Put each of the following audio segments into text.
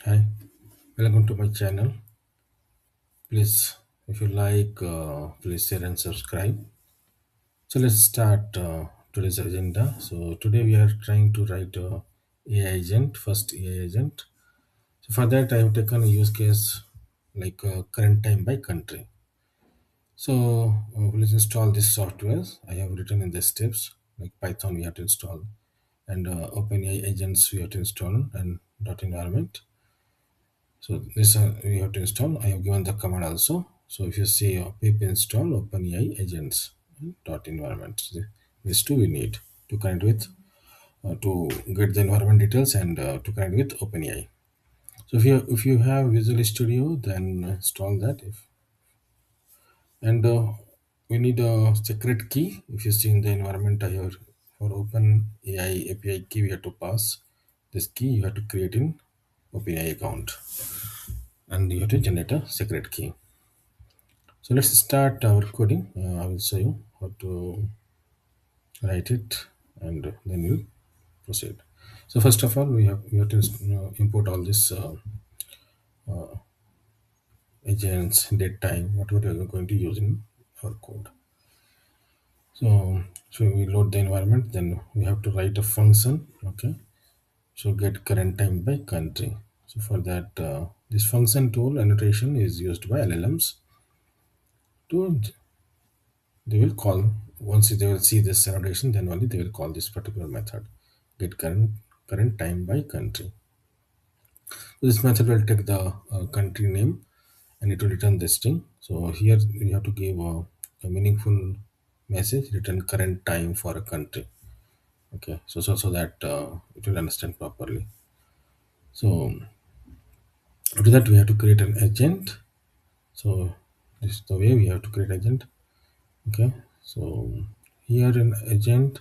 Hi, welcome to my channel. Please, if you like, please share and subscribe. So let's start today's agenda. So today we are trying to write a AI agent, first AI agent. So for that, I have taken a use case like current time by country. So let's install this software. I have written in the steps like Python we have to install, and OpenAI agents we have to install, and dot environment. So this we have to install. I have given the command also. So if you see pip install OpenAI agents dot environment, these two we need to connect with to get the environment details and to connect with OpenAI. So if you have Visual Studio, then install that. If and we need a secret key. If you see in the environment, I have for OpenAI API key we have to pass this key. You have to create in OpenAI account and you have to generate a secret key. So let's start our coding. I will show you how to write it and then we'll proceed. So first of all, we have to import all this agents, date time, whatever we are going to use in our code. So we load the environment, then we have to write a function. Okay. So get current time by country. So for that, this function tool annotation is used by LLMs to they will call once they will see this annotation, then only they will call this particular method get current time by country. This method will take the country name and it will return the string. So here we have to give a meaningful message return current time for a country. Okay, so that it will understand properly. So to that we have to create an agent. So this is the way we have to create agent. Okay, so here in agent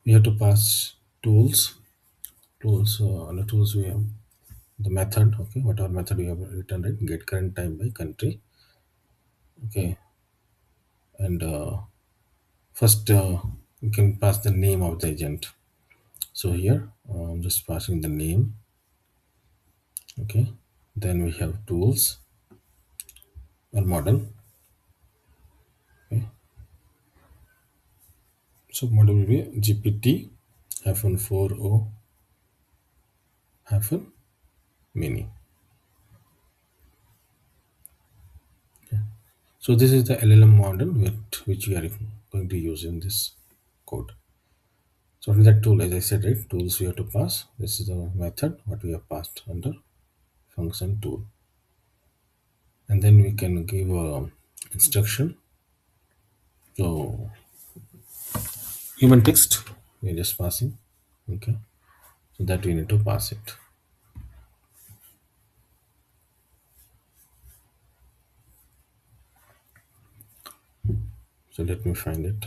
we have to pass tools on the tools we have the method. Okay, whatever method we have written, right, get current time by country. Okay, and first we can pass the name of the agent. So here I'm just passing the name. Okay, then we have tools or model. Okay, so model will be gpt hyphen 4o hyphen mini. So this is the LLM model which we are going to use in this code. So in that tool, as I said, right, tools we have to pass. This is the method what we have passed under function tool, and then we can give a instruction. So human text we are just passing. Okay, so that we need to pass it. So let me find it.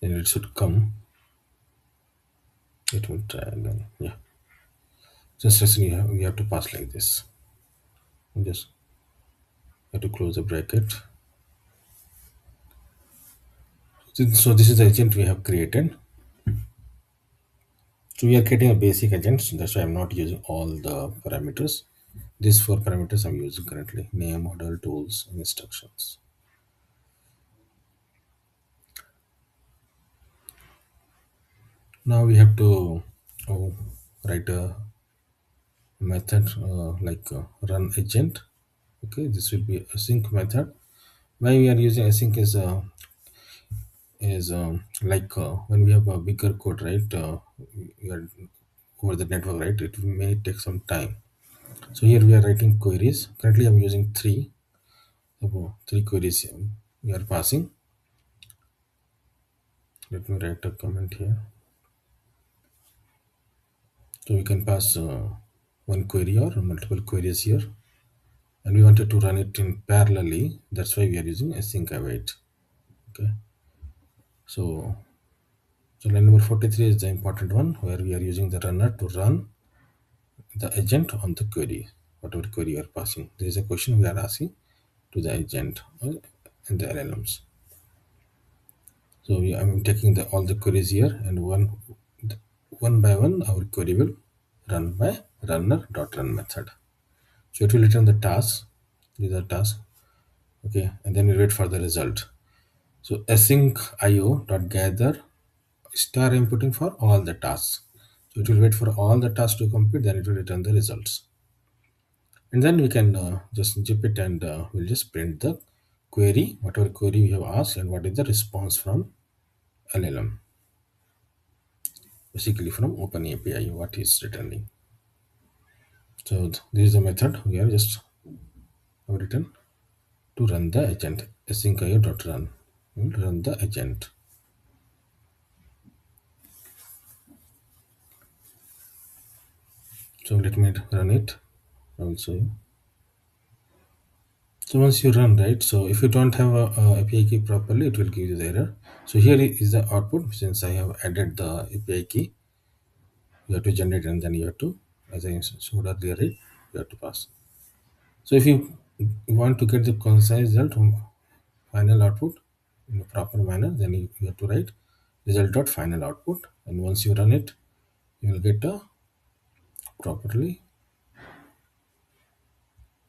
Then it should come. It will try again. Yeah, just as we have to pass like this. We just have to close the bracket. So this is the agent we have created. So we are creating a basic agent. So that's why I'm not using all the parameters. These four parameters I'm using currently: name, model, tools, and instructions. Now we have to write a method like run agent. Okay, this will be a async method. Why we are using async is like when we have a bigger code, right? We are over the network, right? It may take some time. So here we are writing queries. Currently, I'm using three queries we are passing. Let me write a comment here. So we can pass one query or multiple queries here, and we wanted to run it in parallelly. That's why we are using async await. Okay, so line number 43 is the important one where we are using the runner to run the agent on the query, whatever query you are passing. There is a question we are asking to the agent and the LLMs. So I'm taking all the queries here, and one by one our query will run by runner dot run method. So it will return the task. These are tasks. Okay, and then we wait for the result. So async io dot gather star inputting for all the tasks. So it will wait for all the tasks to complete, then it will return the results. And then we can just zip it and we'll just print the query, whatever query we have asked, and what is the response from LLM, basically from OpenAPI, what is returning. So this is the method we are just have written to run the agent. Async dot run will run the agent. So let me run it. I will show you. So once you run, right, so if you don't have a API key properly, it will give you the error. So here is the output. Since I have added the API key, you have to generate and then you have to, as I showed earlier, right, you have to pass. So if you want to get the concise result, final output in a proper manner, then you have to write result dot final output. And once you run it, you will get a properly,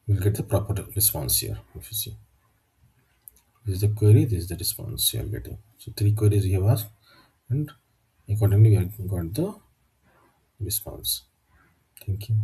you will get the proper response here. If you see, this is the query, this is the response you are getting. So three queries you have asked, and accordingly we have got the response. Thank you.